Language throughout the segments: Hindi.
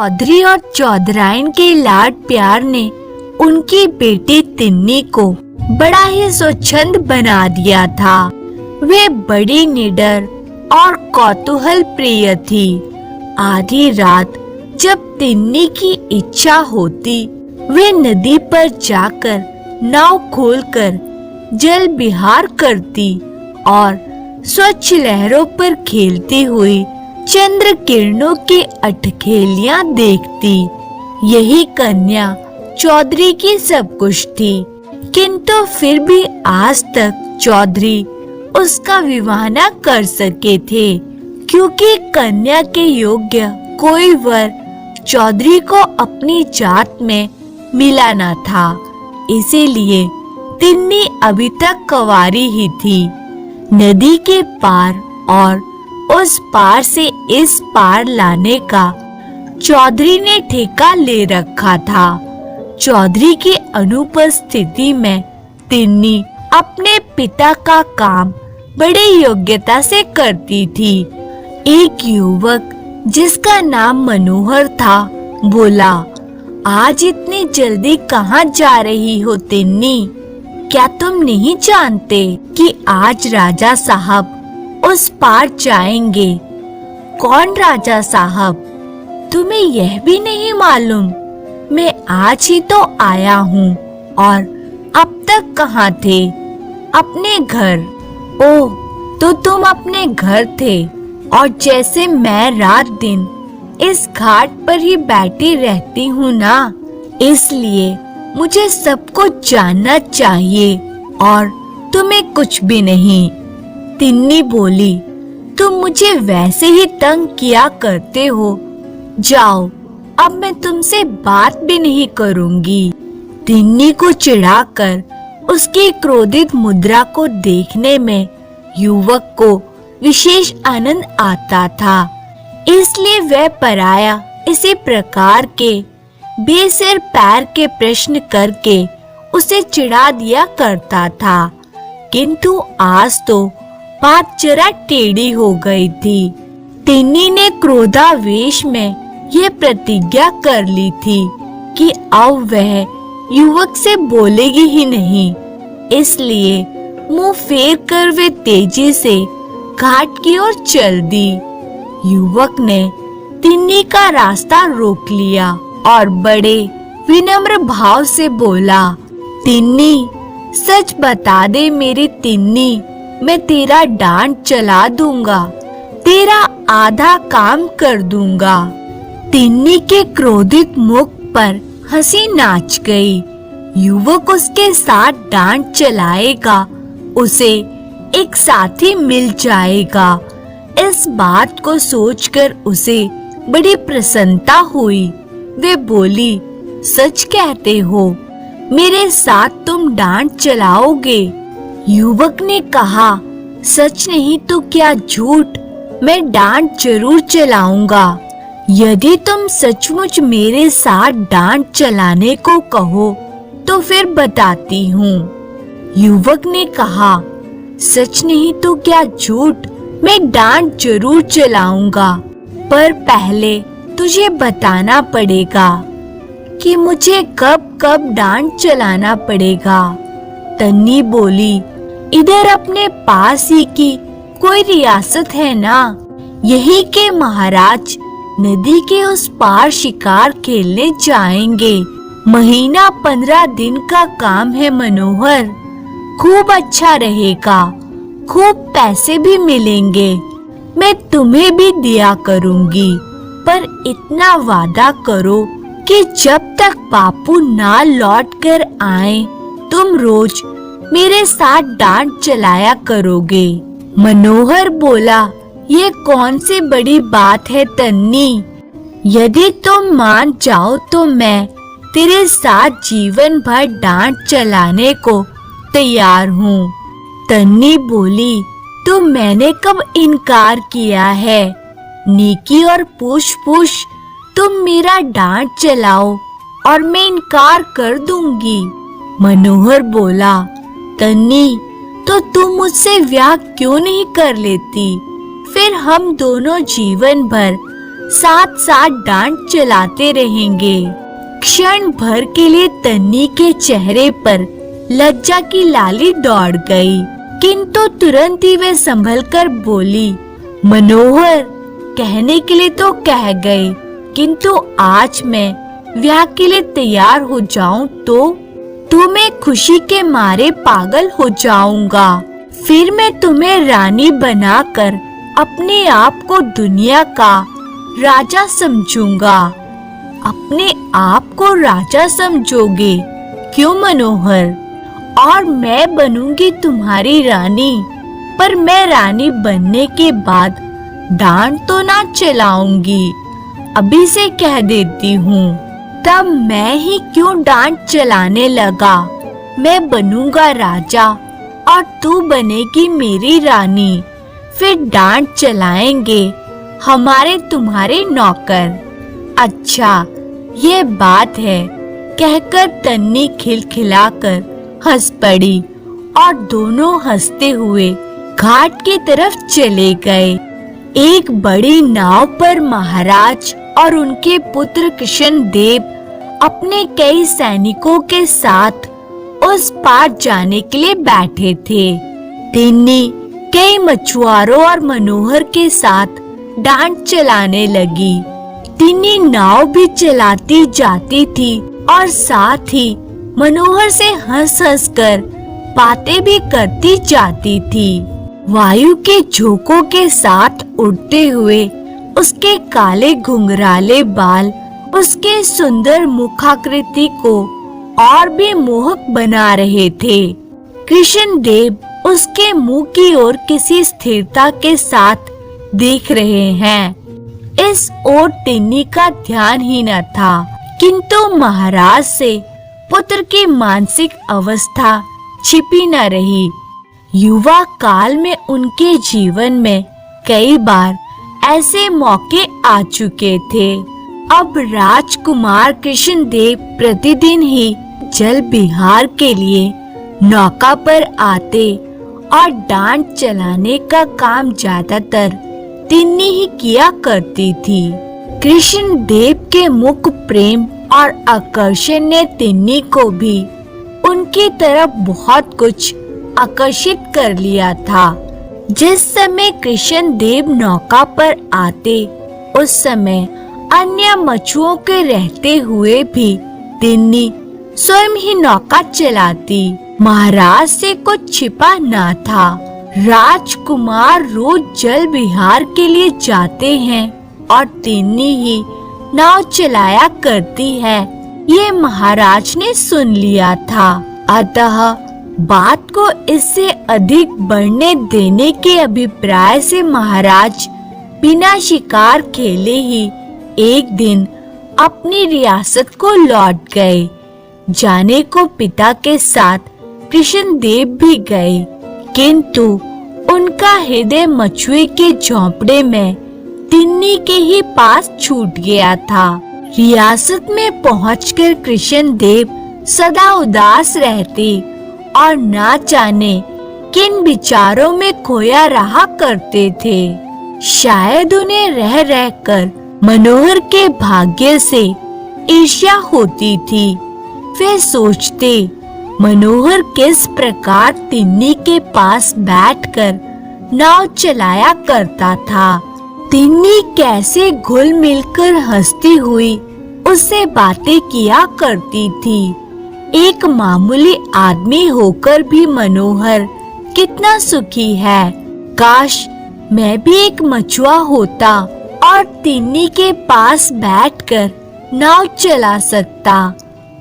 चौधरी और चौधराइन के लाड प्यार ने उनकी बेटी तिन्नी को बड़ा ही स्वच्छंद बना दिया था। वे बड़ी निडर और कौतूहल प्रिय थी। आधी रात जब तिन्नी की इच्छा होती, वे नदी पर जाकर नाव खोलकर जल विहार करती और स्वच्छ लहरों पर खेलती हुई चंद्र किरणों की अठखेलियां देखती। यही कन्या चौधरी की सब कुछ थी, किंतु फिर भी आज तक चौधरी उसका विवाह न कर सके थे, क्योंकि कन्या के योग्य कोई वर चौधरी को अपनी जात में मिला न था। इसीलिए तिन्नी अभी तक कंवारी ही थी। नदी के पार और उस पार से इस पार लाने का चौधरी ने ठेका ले रखा था। चौधरी की अनुपस्थिति में तिन्नी अपने पिता का काम बड़ी योग्यता से करती थी। एक युवक जिसका नाम मनोहर था बोला, आज इतनी जल्दी कहाँ जा रही हो तिन्नी? क्या तुम नहीं जानते कि आज राजा साहब उस पार जाएंगे? कौन राजा साहब? तुम्हें यह भी नहीं मालूम? मैं आज ही तो आया हूँ। और अब तक कहाँ थे? अपने घर। ओह, तो तुम अपने घर थे। और जैसे मैं रात दिन इस घाट पर ही बैठी रहती हूँ ना, इसलिए मुझे सब कुछ जानना चाहिए और तुम्हें कुछ भी नहीं। तिन्नी बोली, तुम मुझे वैसे ही तंग किया करते हो। जाओ, अब मैं तुमसे बात भी नहीं करूंगी। तिन्नी को चिढ़ाकर उसकी क्रोधित मुद्रा को देखने में युवक को विशेष आनंद आता था। इसलिए वह पराया इसी प्रकार के बेसिर पैर के प्रश्न करके उसे चिढ़ा दिया करता था। किंतु आज तो बात जरा टेढ़ी हो गई थी। तिन्नी ने क्रोधावेश में यह प्रतिज्ञा कर ली थी कि अब वह युवक से बोलेगी ही नहीं। इसलिए मुंह फेर कर वे तेजी से घाट की ओर चल दी। युवक ने तिन्नी का रास्ता रोक लिया और बड़े विनम्र भाव से बोला, तिन्नी, सच बता दे मेरी तिन्नी, मैं तेरा डांट चला दूंगा, तेरा आधा काम कर दूंगा। तिन्नी के क्रोधित मुख पर हंसी नाच गई। युवक उसके साथ डांट चलाएगा, उसे एक साथी मिल जाएगा। इस बात को सोचकर उसे बड़ी प्रसन्नता हुई। वे बोली, सच कहते हो? मेरे साथ तुम डांट चलाओगे? युवक ने कहा, सच नहीं तो क्या झूठ, मैं डांट जरूर चलाऊंगा। यदि तुम सचमुच मेरे साथ डांट चलाने को कहो तो फिर बताती हूँ। युवक ने कहा, सच नहीं तो क्या झूठ, मैं डांट जरूर चलाऊंगा, पर पहले तुझे बताना पड़ेगा कि मुझे कब कब डांट चलाना पड़ेगा। तन्नी बोली, इधर अपने पास ही की कोई रियासत है ना, यही के महाराज नदी के उस पार शिकार खेलने जाएंगे। महीना 15 दिन का काम है मनोहर, खूब अच्छा रहेगा, खूब पैसे भी मिलेंगे। मैं तुम्हें भी दिया करूंगी, पर इतना वादा करो कि जब तक बापू ना लौट कर आए तुम रोज मेरे साथ डांट चलाया करोगे। मनोहर बोला, ये कौन सी बड़ी बात है तन्नी? यदि तुम मान जाओ तो मैं तेरे साथ जीवन भर डांट चलाने को तैयार हूँ। तन्नी बोली, तो मैंने कब इनकार किया है? नेकी और पूछ पूछ तुम मेरा डांट चलाओ और मैं इनकार कर दूंगी। मनोहर बोला, तन्नी, तो तुम मुझसे ब्याह क्यों नहीं कर लेती? फिर हम दोनों जीवन भर साथ साथ डांट चलाते रहेंगे। क्षण भर के लिए तन्नी के चेहरे पर लज्जा की लाली दौड़ गई, किंतु तुरंत ही वे संभल कर बोली, मनोहर, कहने के लिए तो कह गए, किंतु आज मैं ब्याह के लिए तैयार हो जाऊं तो मैं खुशी के मारे पागल हो जाऊंगा। फिर मैं तुम्हें रानी बनाकर अपने आप को दुनिया का राजा समझूंगा। अपने आप को राजा समझोगे? क्यों मनोहर? और मैं बनूंगी तुम्हारी रानी, पर मैं रानी बनने के बाद डांट तो ना चलाऊंगी, अभी से कह देती हूँ। तब मैं ही क्यों डांट चलाने लगा? मैं बनूंगा राजा और तू बनेगी मेरी रानी, फिर डांट चलाएंगे हमारे तुम्हारे नौकर। अच्छा, ये बात है, कहकर तन्नी खिलखिलाकर हंस पड़ी और दोनों हंसते हुए घाट की तरफ चले गए। एक बड़ी नाव पर महाराज और उनके पुत्र कृष्णदेव अपने कई सैनिकों के साथ उस पार जाने के लिए बैठे थे। तिन्नी कई मछुआरों और मनोहर के साथ डांट चलाने लगी। तिन्नी नाव भी चलाती जाती थी और साथ ही मनोहर से हंस हंस कर बातें भी करती जाती थी। वायु के झोंकों के साथ उड़ते हुए उसके काले घुंघराले बाल उसके सुंदर मुखाकृति को और भी मोहक बना रहे थे। कृष्णदेव उसके मुंह की ओर किसी स्थिरता के साथ देख रहे हैं। इस ओर तिन्नी का ध्यान ही न था, किंतु महाराज से पुत्र की मानसिक अवस्था छिपी न रही। युवा काल में उनके जीवन में कई बार ऐसे मौके आ चुके थे। अब राजकुमार कृष्णदेव प्रतिदिन ही जल विहार के लिए नौका पर आते और डांट चलाने का काम ज्यादातर तिन्नी ही किया करती थी। कृष्णदेव के मुख प्रेम और आकर्षण ने तिन्नी को भी उनकी तरफ बहुत कुछ आकर्षित कर लिया था। जिस समय कृष्णदेव नौका पर आते, उस समय अन्य मछुओं के रहते हुए भी तिन्नी स्वयं ही नौका चलाती। महाराज से कुछ छिपा ना था। राजकुमार रोज जल विहार के लिए जाते हैं और तिन्नी ही नाव चलाया करती है, ये महाराज ने सुन लिया था। अतः बात को इससे अधिक बढ़ने देने के अभिप्राय से महाराज बिना शिकार खेले ही एक दिन अपनी रियासत को लौट गए। जाने को पिता के साथ कृष्णदेव भी गए, किंतु उनका हृदय मछुए के झोंपड़े में तिन्नी के ही पास छूट गया था। रियासत में पहुंचकर कृष्णदेव सदा उदास रहते और ना जाने किन विचारों में खोया रहा करते थे। शायद उन्हें रह रहकर मनोहर के भाग्य से ईर्ष्या होती थी। वे सोचते, मनोहर किस प्रकार तिन्नी के पास बैठकर नाव चलाया करता था, तिन्नी कैसे घुल मिलकर हंसती हुई उससे बातें किया करती थी। एक मामूली आदमी होकर भी मनोहर कितना सुखी है। काश मैं भी एक मछुआ होता और तिन्नी के पास बैठकर नाव चला सकता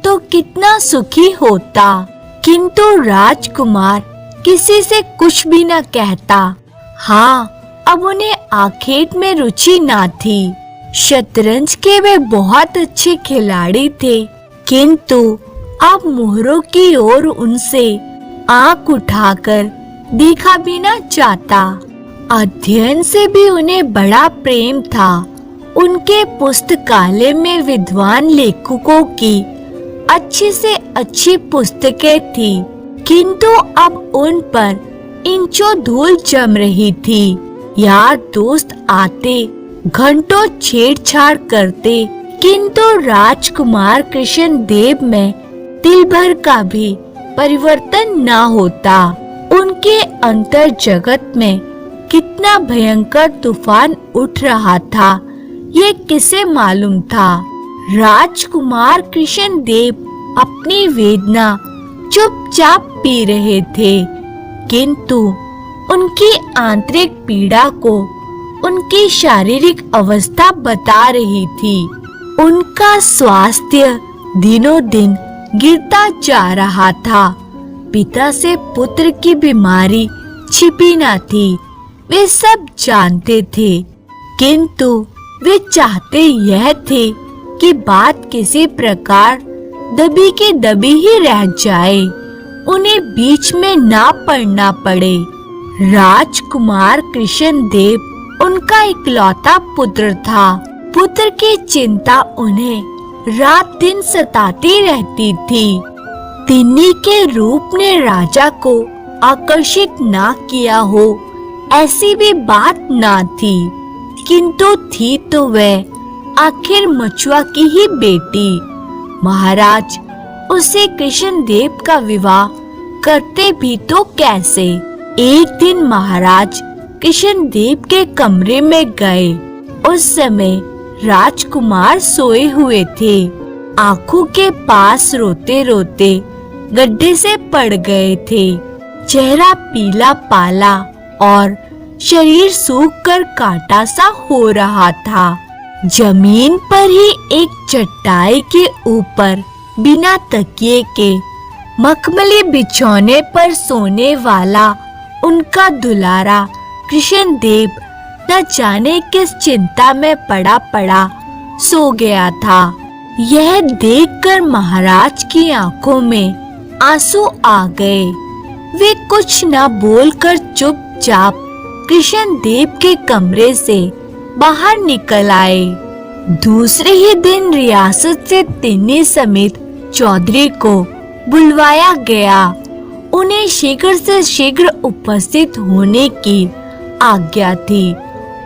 तो कितना सुखी होता। किंतु राजकुमार किसी से कुछ भी न कहता। हाँ, अब उन्हें आखेट में रुचि ना थी। शतरंज के वे बहुत अच्छे खिलाड़ी थे, किंतु अब मोहरों की ओर उनसे आंख उठाकर देखा भी न जाता। अध्ययन से भी उन्हें बड़ा प्रेम था। उनके पुस्तकालय में विद्वान लेखकों की अच्छी से अच्छी पुस्तकें थी, किंतु अब उन पर इंचों धूल जम रही थी। यार दोस्त आते घंटों छेड़छाड़ करते, किंतु राजकुमार कृष्णदेव में तिल भर का भी परिवर्तन न होता। उनके अंतर जगत में कितना भयंकर तूफान उठ रहा था, ये किसे मालूम था। राजकुमार कृष्णदेव अपनी वेदना चुपचाप पी रहे थे, किंतु उनकी आंतरिक पीड़ा को उनकी शारीरिक अवस्था बता रही थी। उनका स्वास्थ्य दिनों दिन गिरता जा रहा था। पिता से पुत्र की बीमारी छिपी न थी, वे सब जानते थे, किंतु वे चाहते यह थे कि बात किसी प्रकार दबी की दबी ही रह जाए, उन्हें बीच में ना पड़ना पड़े। राजकुमार कृष्णदेव उनका इकलौता पुत्र था। पुत्र की चिंता उन्हें रात दिन सताती रहती थी। तिन्नी के रूप ने राजा को आकर्षित ना किया हो, ऐसी भी बात ना थी, किंतु थी तो वह आखिर मछुआ की ही बेटी। महाराज उसे कृष्णदेव का विवाह करते भी तो कैसे। एक दिन महाराज कृष्णदेव के कमरे में गए। उस समय राजकुमार सोए हुए थे। आंखों के पास रोते रोते गड्ढे से पड़ गए थे। चेहरा पीला पाला और शरीर सूख कर कांटा सा हो रहा था। जमीन पर ही एक चटाई के ऊपर बिना तकिए के मखमली बिछौने पर सोने वाला उनका दुलारा कृष्णदेव न जाने किस चिंता में पड़ा पड़ा सो गया था। यह देखकर महाराज की आंखों में आंसू आ गए। वे कुछ न बोलकर चुपचाप कृष्णदेव के कमरे से बाहर निकल आए। दूसरे ही दिन रियासत से तिन्नी समेत चौधरी को बुलवाया गया। उन्हें शीघ्र से शीघ्र उपस्थित होने की आज्ञा थी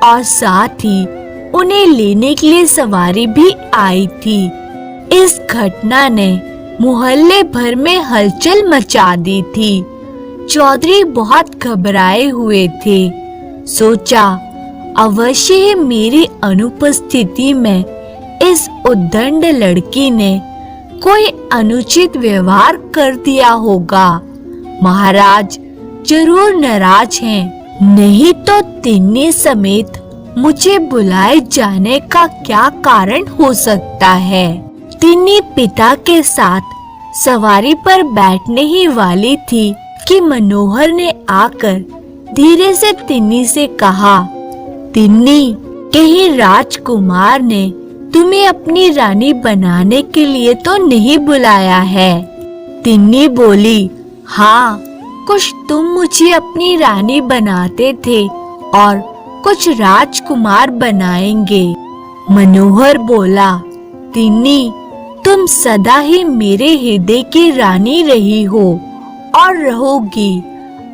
और साथ ही उन्हें लेने के लिए सवारी भी आई थी। इस घटना ने मोहल्ले भर में हलचल मचा दी थी। चौधरी बहुत घबराए हुए थे। सोचा अवश्य ही मेरी अनुपस्थिति में इस उद्दंड लड़की ने कोई अनुचित व्यवहार कर दिया होगा। महाराज जरूर नाराज हैं, नहीं तो तिन्नी समेत मुझे बुलाए जाने का क्या कारण हो सकता है। तिन्नी पिता के साथ सवारी पर बैठने ही वाली थी कि मनोहर ने आकर धीरे से तिन्नी से कहा, तिन्नी, कहीं राजकुमार ने तुम्हें अपनी रानी बनाने के लिए तो नहीं बुलाया है। तिन्नी बोली, हाँ, कुछ तुम मुझे अपनी रानी बनाते थे और कुछ राजकुमार बनाएंगे। मनोहर बोला, तिन्नी, तुम सदा ही मेरे हृदय की रानी रही हो और रहोगी।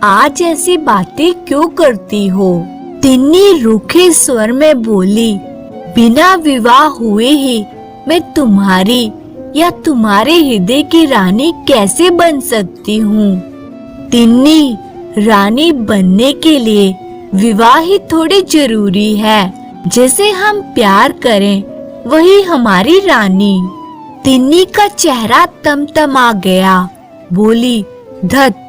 आज ऐसी बातें क्यों करती हो? तिन्नी रूखे स्वर में बोली, बिना विवाह हुए ही मैं तुम्हारी या तुम्हारे हृदय की रानी कैसे बन सकती हूँ? तिन्नी, रानी बनने के लिए विवाह ही थोड़ी जरूरी है। जैसे हम प्यार करें वही हमारी रानी। तिन्नी का चेहरा तमतमा गया। बोली, धत,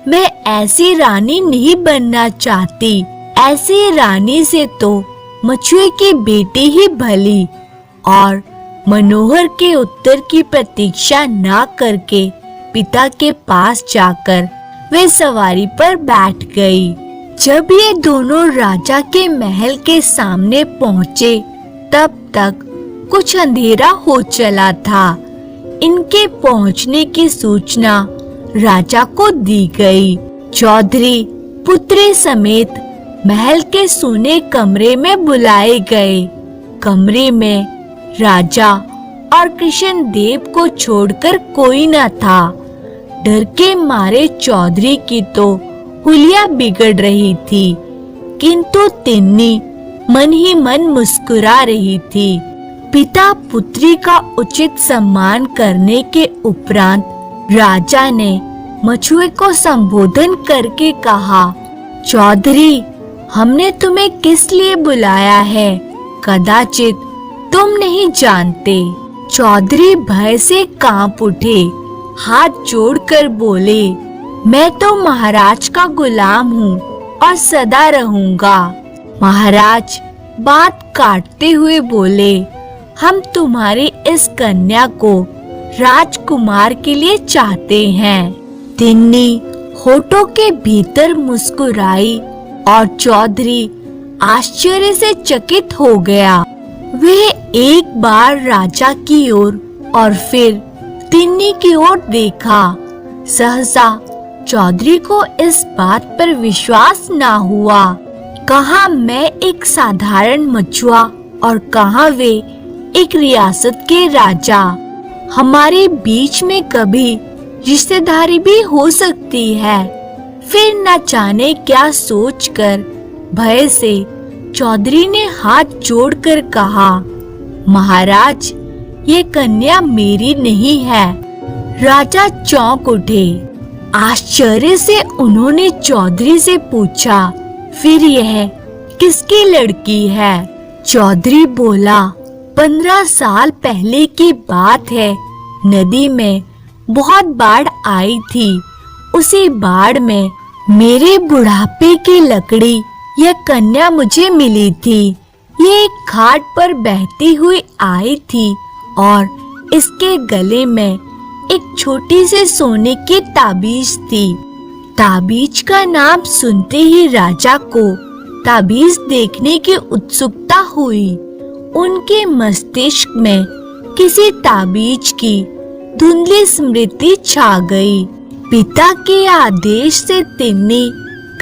मैं ऐसी रानी नहीं बनना चाहती। ऐसी रानी से तो मछुए की बेटी ही भली। और मनोहर के उत्तर की प्रतीक्षा न करके पिता के पास जाकर वे सवारी पर बैठ गई। जब ये दोनों राजा के महल के सामने पहुँचे तब तक कुछ अंधेरा हो चला था। इनके पहुँचने की सूचना राजा को दी गई। चौधरी पुत्री समेत महल के सोने कमरे में बुलाए गए। कमरे में राजा और कृष्णदेव को छोड़कर कोई न था। डर के मारे चौधरी की तो हुलिया बिगड़ रही थी, किंतु तिन्नी मन ही मन मुस्कुरा रही थी। पिता पुत्री का उचित सम्मान करने के उपरांत राजा ने मछुए को संबोधन करके कहा, चौधरी, हमने तुम्हें किस लिए बुलाया है? कदाचित तुम नहीं जानते। चौधरी भय से कांप उठे, हाथ जोड़कर बोले, मैं तो महाराज का गुलाम हूँ और सदा रहूंगा। महाराज बात काटते हुए बोले, हम तुम्हारी इस कन्या को राजकुमार के लिए चाहते हैं। तिन्नी होठों के भीतर मुस्कुराई और चौधरी आश्चर्य से चकित हो गया। वह एक बार राजा की ओर और फिर तिन्नी की ओर देखा। सहसा चौधरी को इस बात पर विश्वास ना हुआ। कहाँ मैं एक साधारण मछुआ और कहाँ वे एक रियासत के राजा। हमारे बीच में कभी रिश्तेदारी भी हो सकती है। फिर न जाने क्या सोचकर भय से चौधरी ने हाथ जोड़कर कहा, महाराज, ये कन्या मेरी नहीं है। राजा चौंक उठे। आश्चर्य से उन्होंने चौधरी से पूछा, फिर यह किसकी लड़की है? चौधरी बोला, 15 साल पहले की बात है। नदी में बहुत बाढ़ आई थी। उसी बाढ़ में मेरे बुढ़ापे की लकड़ी यह कन्या मुझे मिली थी। ये एक घाट पर बहती हुई आई थी और इसके गले में एक छोटी सी सोने की ताबीज थी। ताबीज का नाम सुनते ही राजा को ताबीज देखने की उत्सुकता हुई। उनके मस्तिष्क में किसी ताबीज की धुंधली स्मृति छा गई। पिता के आदेश से तिन्नी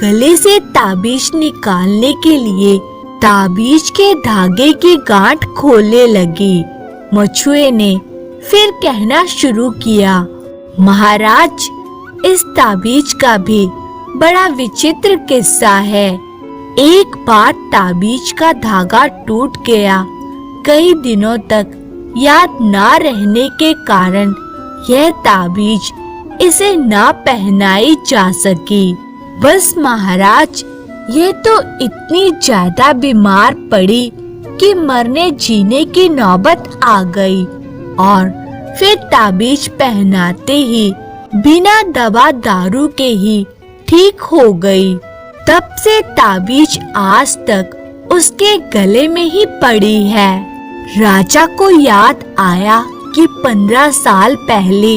गले से ताबीज निकालने के लिए ताबीज के धागे की गांठ खोलने लगी। मछुए ने फिर कहना शुरू किया, महाराज, इस ताबीज का भी बड़ा विचित्र किस्सा है। एक बार ताबीज का धागा टूट गया। कई दिनों तक याद ना रहने के कारण यह ताबीज इसे ना पहनाई जा सकी। बस महाराज, ये तो इतनी ज्यादा बीमार पड़ी कि मरने जीने की नौबत आ गई और फिर ताबीज पहनाते ही बिना दवा दारू के ही ठीक हो गई। तब से ताबीज आज तक उसके गले में ही पड़ी है। राजा को याद आया कि 15 साल पहले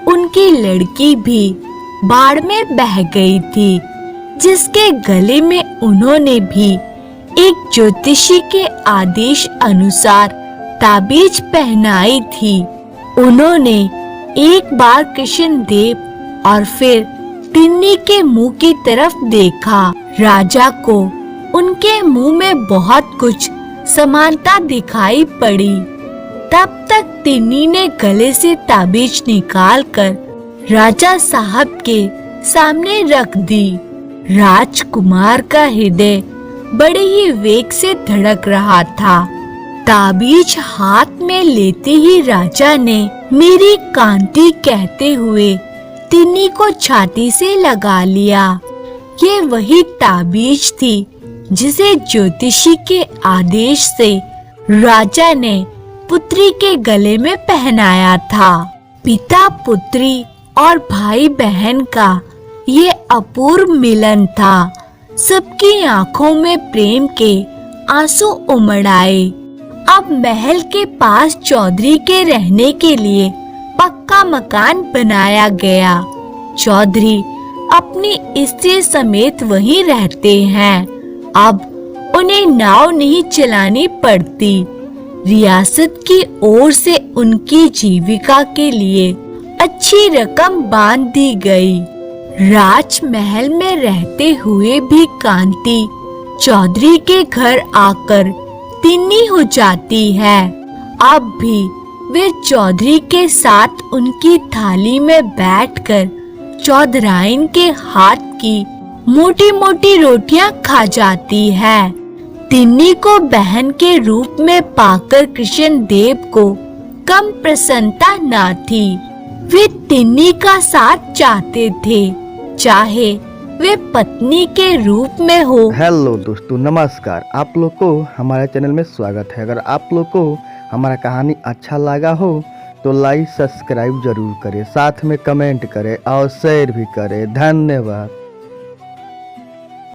उनकी लड़की भी बाढ़ में बह गई थी, जिसके गले में उन्होंने भी एक ज्योतिषी के आदेश अनुसार ताबीज पहनाई थी। उन्होंने एक बार कृष्ण देव और फिर तिन्नी के मुंह की तरफ देखा। राजा को उनके मुंह में बहुत कुछ समानता दिखाई पड़ी। तब तक तिन्नी ने गले से ताबीज निकालकर राजा साहब के सामने रख दी। राजकुमार का हृदय बड़े ही वेग से धड़क रहा था। ताबीज हाथ में लेते ही राजा ने मेरी कांति कहते हुए तिन्नी को छाती से लगा लिया। ये वही ताबीज थी जिसे ज्योतिषी के आदेश से राजा ने पुत्री के गले में पहनाया था। पिता पुत्री और भाई बहन का ये अपूर्व मिलन था। सबकी आंखों में प्रेम के आंसू उमड़ आए। अब महल के पास चौधरी के रहने के लिए पक्का मकान बनाया गया। चौधरी अपनी स्त्री समेत वहीं रहते हैं। अब उन्हें नाव नहीं चलानी पड़ती। रियासत की ओर से उनकी जीविका के लिए अच्छी रकम बांध दी गई। राजमहल में रहते हुए भी कांति चौधरी के घर आकर तिन्नी हो जाती है। अब भी वे चौधरी के साथ उनकी थाली में बैठकर चौधराइन के हाथ की मोटी मोटी रोटियां खा जाती है। तिन्नी को बहन के रूप में पाकर कृष्ण देव को कम प्रसन्नता न थी। वे तिन्नी का साथ चाहते थे, चाहे वे पत्नी के रूप में हो। हेलो दोस्तों, नमस्कार। आप लोग को हमारे चैनल में स्वागत है। अगर आप लोग को हमारा कहानी अच्छा लगा हो तो लाइक सब्सक्राइब जरूर करें, साथ में कमेंट करें और शेयर भी करें। धन्यवाद।